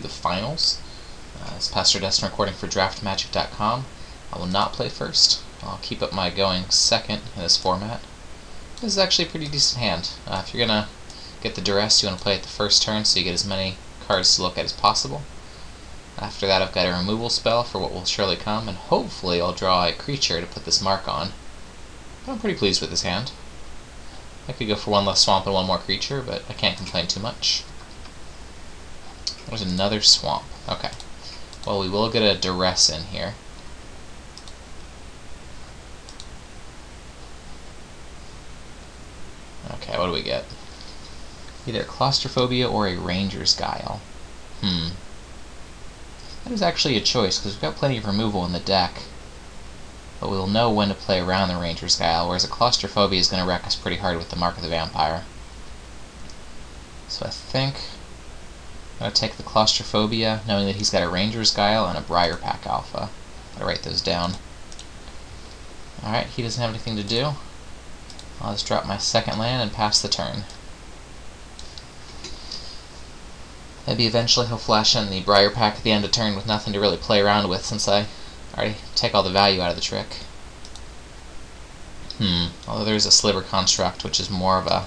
The finals. It's PastorDustin recording for draftmagic.com. I will not play first. I'll keep up my going second in this format. This is actually a pretty decent hand. If you're going to get the duress, you want to play at the first turn so you get as many cards to look at as possible. After that, I've got a removal spell for what will surely come, and hopefully I'll draw a creature to put this mark on. But I'm pretty pleased with this hand. I could go for one less swamp and one more creature, but I can't complain too much. There's another swamp. Okay. Well, we will get a duress in here. Okay, what do we get? Either claustrophobia or a ranger's guile. That is actually a choice, because we've got plenty of removal in the deck. But we'll know when to play around the ranger's guile, whereas a claustrophobia is going to wreck us pretty hard with the Mark of the Vampire. So I think I'm going to take the claustrophobia, knowing that he's got a ranger's guile and a briar pack alpha. Gotta write those down. Alright, he doesn't have anything to do. I'll just drop my second land and pass the turn. Maybe eventually he'll flash in the briar pack at the end of turn with nothing to really play around with, since I already take all the value out of the trick. Although there's a sliver construct, which is more of an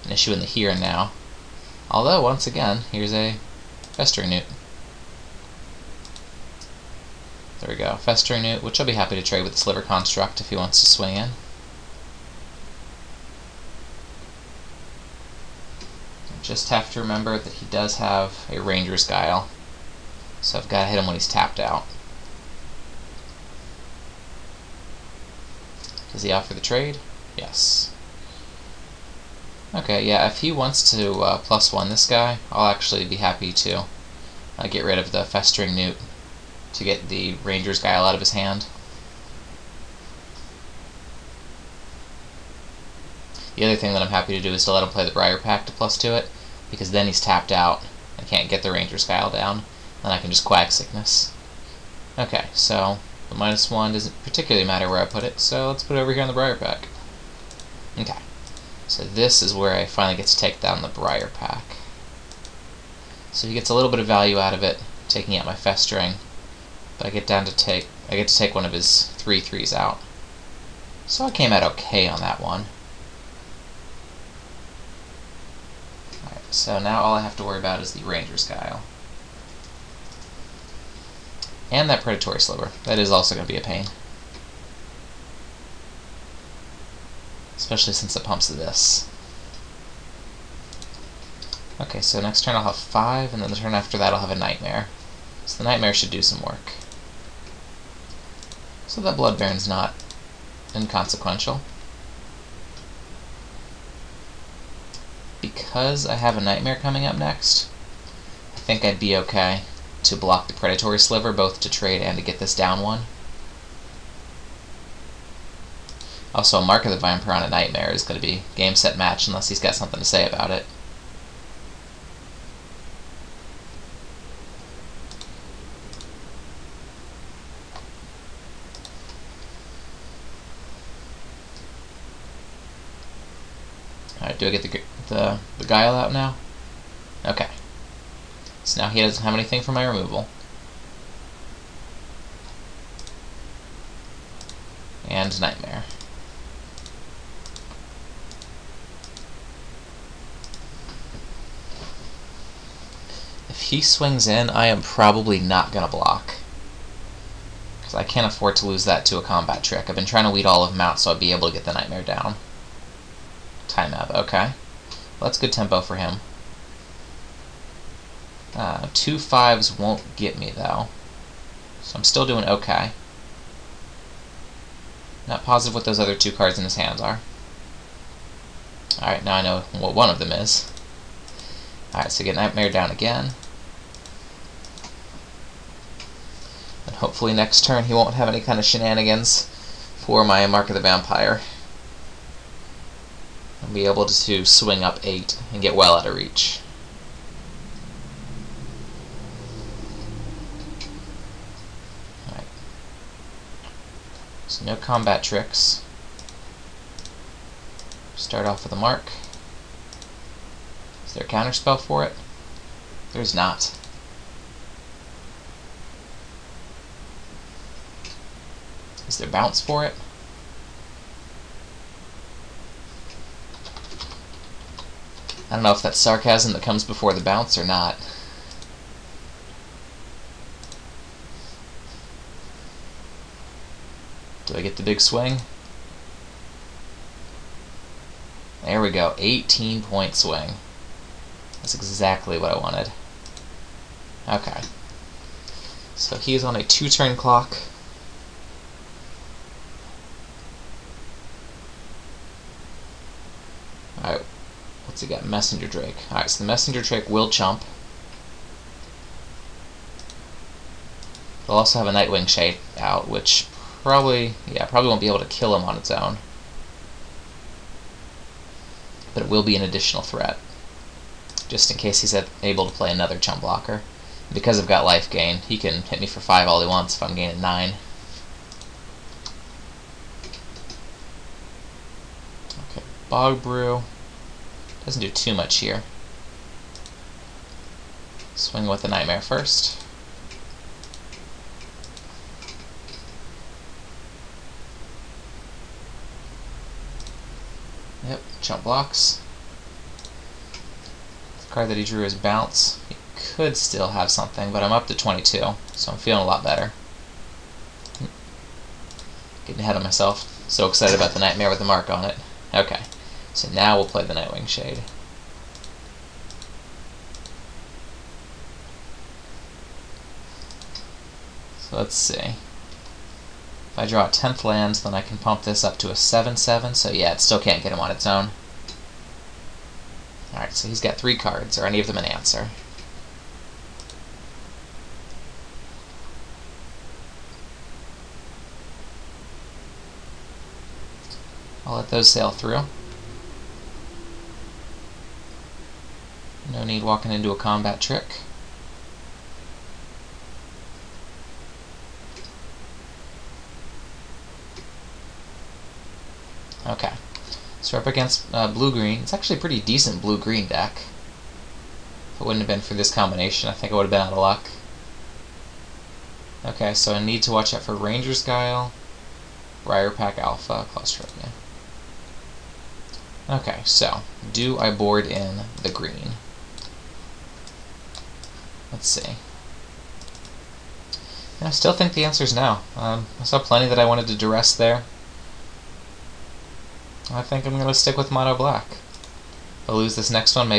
issue in the here and now. Although, once again, here's a festering newt. There we go, festering newt, which I'll be happy to trade with the sliver construct if he wants to swing in. Just have to remember that he does have a ranger's guile, so I've got to hit him when he's tapped out. Does he offer the trade? Yes. Okay, yeah, if he wants to +1 this guy, I'll actually be happy to get rid of the festering newt to get the ranger's guile out of his hand. The other thing that I'm happy to do is to let him play the briar pack to +2 it, because then he's tapped out and can't get the ranger's guile down, and I can just quag sickness. Okay, so the -1 doesn't particularly matter where I put it, so let's put it over here on the briar pack. Okay, so this is where I finally get to take down the briar pack. So he gets a little bit of value out of it, taking out my festering, but I get to take one of his 3/3s out. So I came out okay on that one. So now all I have to worry about is the ranger's guile. And that predatory sliver. That is also going to be a pain. Especially since it pumps this. Okay, so next turn I'll have 5, and then the turn after that I'll have a nightmare. So the nightmare should do some work. So that blood baron's not inconsequential. Because I have a nightmare coming up next, I think I'd be okay to block the predatory sliver, both to trade and to get this down one. Also, a Mark of the Vampire on a nightmare is going to be game, set, match unless he's got something to say about it. Alright, do I get the guile out now? Okay. So now he doesn't have anything for my removal. And nightmare. If he swings in, I am probably not going to block, because I can't afford to lose that to a combat trick. I've been trying to weed all of them out so I'd be able to get the nightmare down. Time up, okay. Well, that's good tempo for him. 2 5s won't get me, though. So I'm still doing okay. Not positive what those other 2 cards in his hands are. Alright, now I know what one of them is. Alright, so get Nightmare down again. And hopefully next turn he won't have any kind of shenanigans for my Mark of the Vampire. I'll be able to swing up 8 and get well out of reach. Alright. So no combat tricks. Start off with a mark. Is there a counterspell for it? There's not. Is there bounce for it? I don't know if that's sarcasm that comes before the bounce or not. Do I get the big swing? There we go, 18-point swing. That's exactly what I wanted. Okay. So he's on a 2-turn clock. Alright, what's he got? Messenger Drake. Alright, so the Messenger Drake will chump. He'll also have a Nightwing Shade out, which probably won't be able to kill him on its own. But it will be an additional threat, just in case he's able to play another chump blocker. Because I've got life gain, he can hit me for 5 all he wants if I'm gaining 9. Okay, Bog Brew. Doesn't do too much here. Swing with the Nightmare first. Yep, chump blocks. The card that he drew is Bounce. He could still have something, but I'm up to 22, so I'm feeling a lot better. Getting ahead of myself. So excited about the Nightmare with the mark on it. Okay, so now we'll play the Nightwing Shade. So let's see. If I draw a 10th land, then I can pump this up to a 7/7, so yeah, it still can't get him on its own. Alright, so he's got 3 cards. Are any of them an answer? I'll let those sail through. No need walking into a combat trick. Okay, so we're up against blue-green. It's actually a pretty decent blue-green deck. If it wouldn't have been for this combination, I think I would have been out of luck. Okay, so I need to watch out for Ranger's Guile, Briar Pack Alpha, Claustrophobia. Okay, so do I board in the green? Let's see. And I still think the answer is no. I saw plenty that I wanted to duress there. I think I'm going to stick with Mono Black. If I lose this next one, maybe